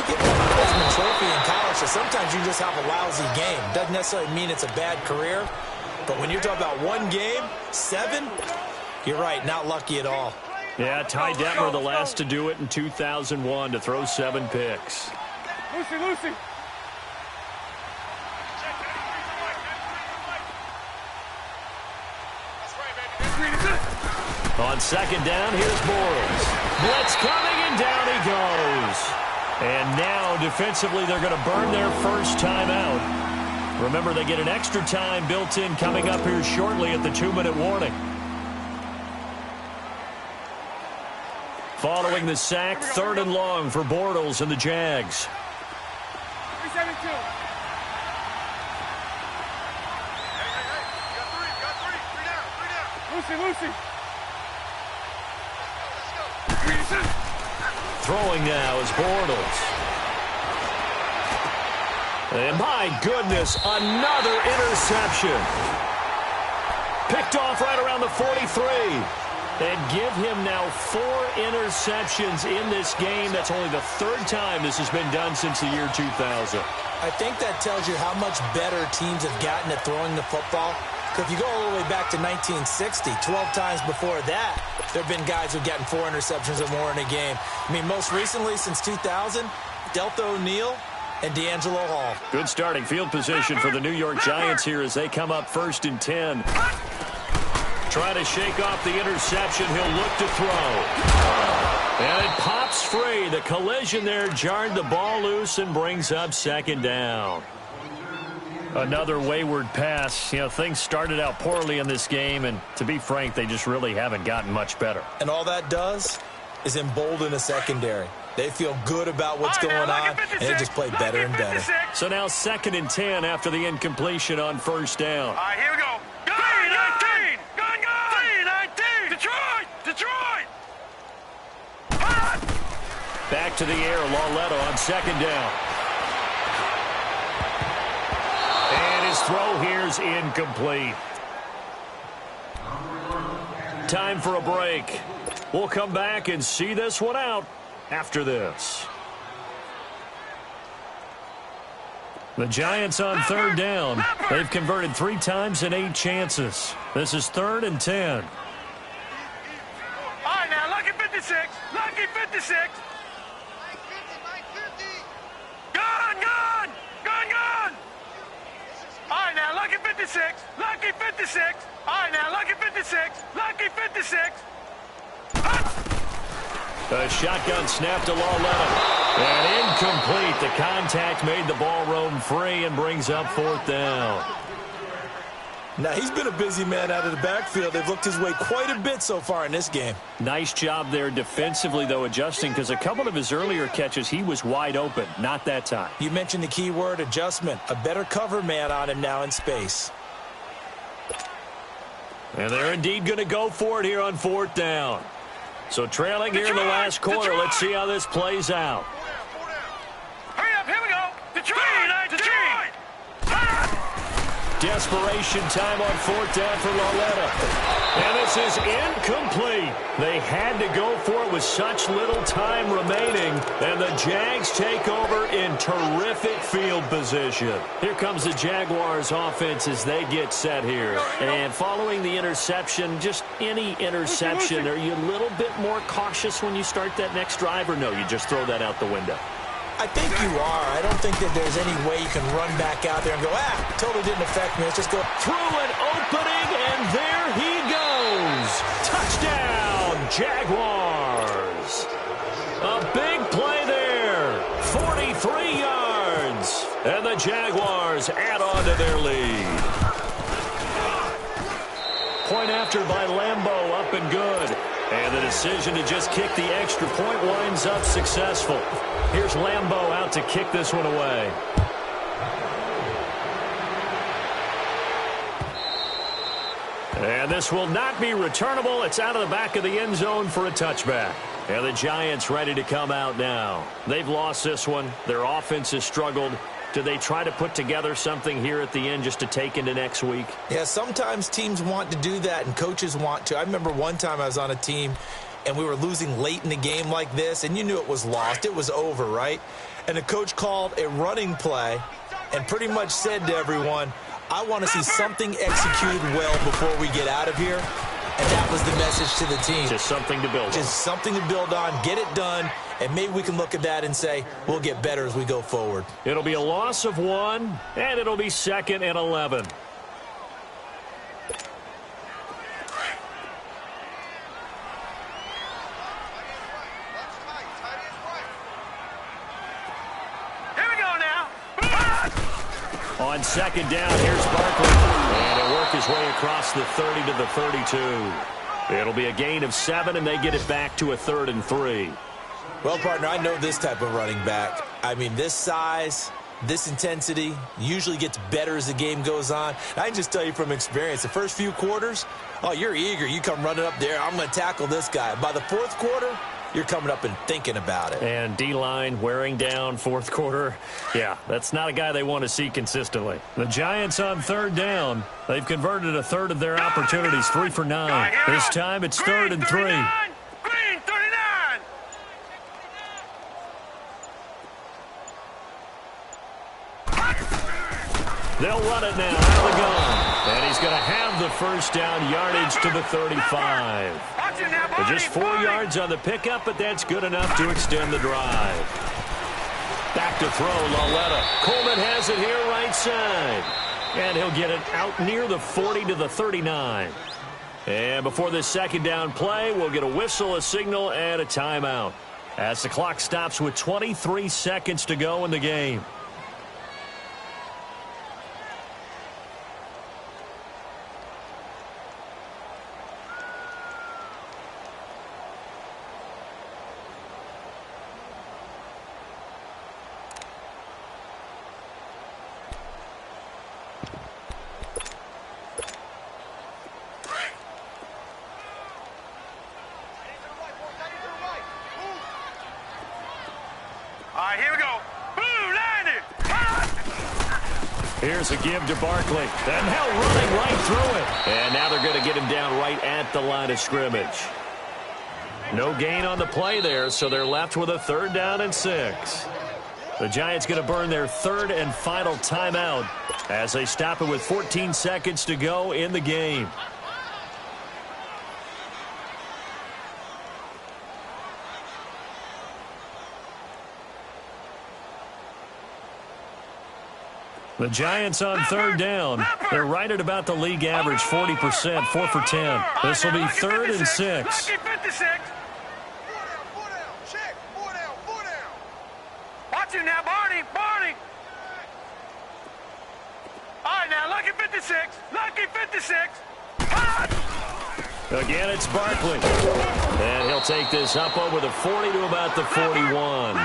he won the Heisman Trophy in college. So sometimes you just have a lousy game. Doesn't necessarily mean it's a bad career. But when you're talking about one game, 7, you're right, not lucky at all. Yeah, Ty Detmer, the last to do it in 2001, to throw 7 picks. Lucy. On second down, here's Bortles. Blitz coming, and down he goes. And now, defensively, they're going to burn their first time out. Remember, they get an extra time built in coming up here shortly at the 2-minute warning. Following the sack, 3rd and long for Bortles and the Jags. 372. Lucy. Throwing now is Bortles. And my goodness, another interception. Picked off right around the 43. And give him now 4 interceptions in this game. That's only the 3rd time this has been done since the year 2000. I think that tells you how much better teams have gotten at throwing the football. Because if you go all the way back to 1960, 12 times before that, there have been guys who've gotten 4 interceptions or more in a game. I mean, most recently, since 2000, Delta O'Neal and D'Angelo Hall. Good starting field position for the New York Giants here as they come up 1st and 10. Try to shake off the interception. He'll look to throw. And it pops free. The collision there jarred the ball loose and brings up 2nd down. Another wayward pass. You know, things started out poorly in this game, and to be frank, they just really haven't gotten much better. And all that does is embolden the secondary. They feel good about what's going on, and they just play better and better. So now 2nd and 10 after the incompletion on 1st down. All right, here we go. 319. Gun. 319. Detroit. Back to the air, Lauletta on 2nd down. And his throw here's incomplete. Time for a break. We'll come back and see this one out after this. The Giants on 3rd down. They've converted 3 times in 8 chances. This is 3rd and 10. All right, now, lucky 56. Gun. All right, now, lucky 56. All right, now, lucky 56. A shotgun snap to Lauletta. And incomplete. The contact made the ball roam free and brings up 4th down. Now, he's been a busy man out of the backfield. They've looked his way quite a bit so far in this game. Nice job there defensively, though, adjusting, because a couple of his earlier catches, he was wide open. Not that time. You mentioned the key word, adjustment. A better cover man on him now in space. And they're indeed going to go for it here on 4th down. So trailing here in the last quarter. Let's see how this plays out. Hurry up, here we go. Detroit. Desperation time on 4th down for Lauletta. And this is incomplete. They had to go for it with such little time remaining. And the Jags take over in terrific field position. Here comes the Jaguars offense as they get set here. And following the interception, just any interception, are you a little bit more cautious when you start that next drive, or no, you just throw that out the window? I think you are. I don't think that there's any way you can run back out there and go, totally didn't affect me. Let's just go through an opening, and there he goes. Touchdown, Jaguars. A big play there. 43 yards. And the Jaguars add on to their lead. Point after by Lambeau, up and good. And the decision to just kick the extra point winds up successful. Here's Lambeau out to kick this one away. And this will not be returnable. It's out of the back of the end zone for a touchback. And the Giants ready to come out now. They've lost this one. Their offense has struggled. Do they try to put together something here at the end just to take into next week? Yeah, sometimes teams want to do that and coaches want to. I remember one time I was on a team and we were losing late in the game like this, and you knew it was lost. It was over, right? And the coach called a running play and pretty much said to everyone, I want to see something executed well before we get out of here. And that was the message to the team. Just something to build on. Just something to build on, get it done, and maybe we can look at that and say, we'll get better as we go forward. It'll be a loss of 1, and it'll be 2nd and 11. Here we go now. On 2nd down, here's Barkley. And he'll work his way across the 30 to the 32. It'll be a gain of 7, and they get it back to a 3rd and 3. Well, partner, I know this type of running back. I mean, this size, this intensity usually gets better as the game goes on. I can just tell you from experience, the first few quarters, oh, you're eager. You come running up there, I'm going to tackle this guy. By the 4th quarter, you're coming up and thinking about it. And D-line wearing down 4th quarter. Yeah, that's not a guy they want to see consistently. The Giants on 3rd down. They've converted a 1/3 of their opportunities, 3 for 9. This time it's 3rd and 3. Green 39. They'll run it now out of the gun. And he's going to have the first down, yardage to the 35. Just 4 yards on the pickup, but that's good enough to extend the drive. Back to throw, Laletta. Coleman has it here right side. And he'll get it out near the 40 to the 39. And before this 2nd down play, we'll get a whistle, a signal, and a timeout as the clock stops with 23 seconds to go in the game. All right, here we go. Boom, landed. Here's a give to Barkley. And now running right through it. And now they're going to get him down right at the line of scrimmage. No gain on the play there, so they're left with a 3rd down and 6. The Giants going to burn their 3rd and final timeout as they stop it with 14 seconds to go in the game. The Giants on 3rd down. They're right at about the league average, 40%, 4 for 10. This will be 3rd and 6. Watch him now, Barney. All right, now, lucky 56. Lucky 56. Again, it's Barkley. And he'll take this up over the 40 to about the 41.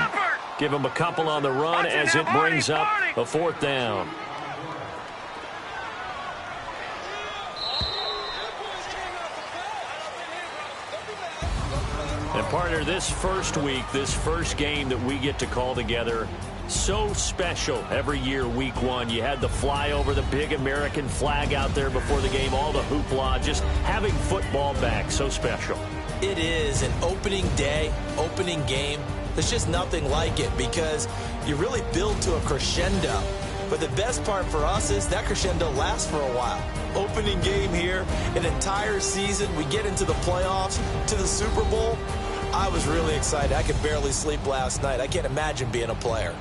Give him a couple on the run as it brings up a 4th down. And partner, this first week, this first game that we get to call together, so special every year, week 1. You had the flyover, the big American flag out there before the game, all the hoopla, just having football back, so special. It is an opening day, opening game. There's just nothing like it because you really build to a crescendo. But the best part for us is that crescendo lasts for a while. Opening game here, an entire season. We get into the playoffs, to the Super Bowl. I was really excited. I could barely sleep last night. I can't imagine being a player.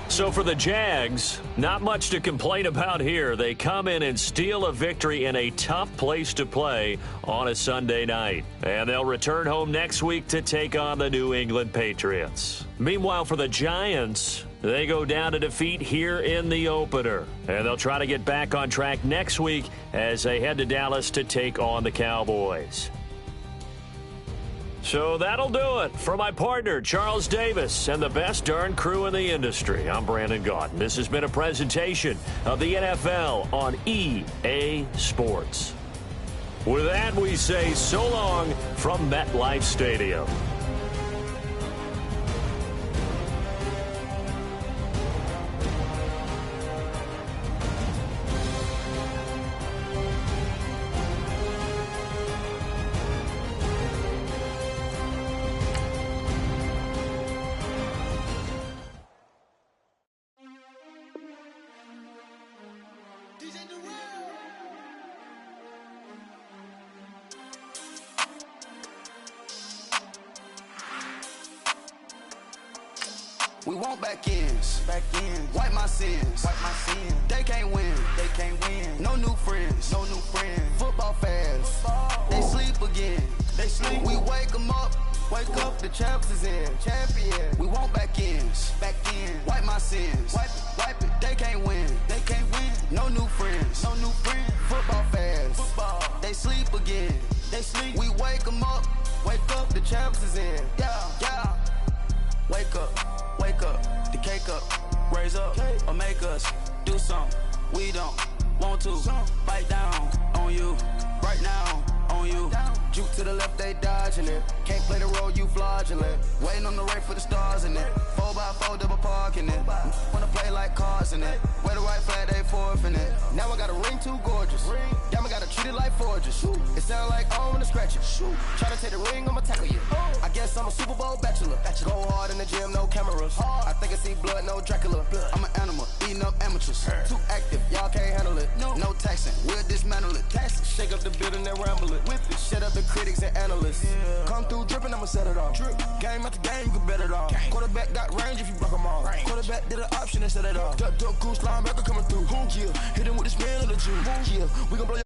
So for the Jags, not much to complain about here. They come in and steal a victory in a tough place to play on a Sunday night. And they'll return home next week to take on the New England Patriots. Meanwhile, for the Giants, they go down to defeat here in the opener. And they'll try to get back on track next week as they head to Dallas to take on the Cowboys. So that'll do it. For my partner, Charles Davis, and the best darn crew in the industry, I'm Brandon Gaudin. This has been a presentation of the NFL on EA Sports. With that, we say so long from MetLife Stadium. We want back ends. Wipe my sins. They can't win. No new friends. Football fans. They sleep again. We wake them up. The champs is in. Champion. We want back ends. Wipe my sins. Wipe it. They can't win. No new friends. Football fans. They sleep again. We wake them up. The champs is in. Yeah. Wake up, the cake up, raise up, or make us do something we don't want to. Bite down on you, right now on you. Juke to the left, they dodging it. Can't play the role, you fraudulent. Waiting on the right for the stars in it. 4x4 double parking it. Wanna play like cars in it. Wear the right flag, they forfeiting it. Now I got a ring too gorgeous. Damn, I gotta treat it like forges. It sound like I wanna scratch it. Try to take the ring, I'ma tackle you. I guess I'm a Super Bowl bachelor. Go hard in the gym, no cameras. I think I see blood, no Dracula. I'm an animal, eating up amateurs. Too active, y'all can't handle it. No taxing, we'll dismantle it. Shake up the building and ramble it. Whip it, shut up the critics and analysts. Come through dripping, I'ma set it off. Game after game, you can bet it off. Quarterback got range if you block them off. Quarterback did an option and set it off. Duck, goose, linebacker coming through. Yeah, hit him with the spin of the juice. Yeah, we gon' blow your